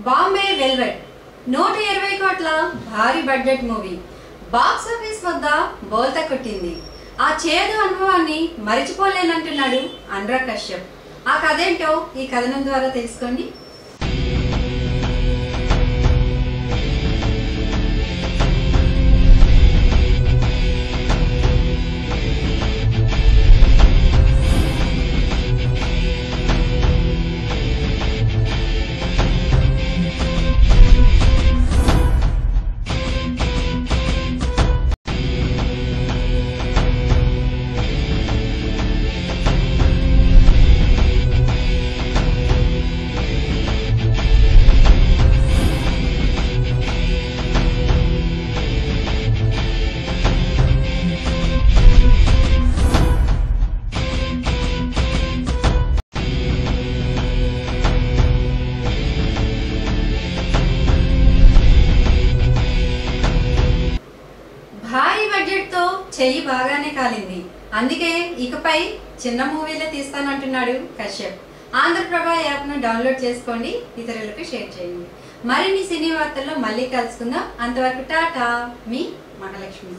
Bombay velvet 120 కోట్ల భారీ budget movie box office వద్ద బోల్తా కొట్టింది. ఆ చేదు అనుభవాన్ని మరిచిపోలేనంటున్నాడు అనురాగ్ కశ్యప్. ఆ కథేంటో ఈ కథనం ద్వారా తెలుసుకోండి. భారీ బడ్జెట్ తో చెయ్యి బాగానే కాలింది. అందుకే ఇకపై చిన్న మూవీలే తీస్తానంటున్నాడు కశ్యప్. ఆంధ్రప్రభ యాప్ ను డౌన్లోడ్ చేసుకోండి, ఇతరులకు షేర్ చేయండి. మరిన్ని సినీ వార్తల్లో మళ్ళీ కలుసుకుందాం. అంతవరకు టాటా, మీ మహాలక్ష్మి.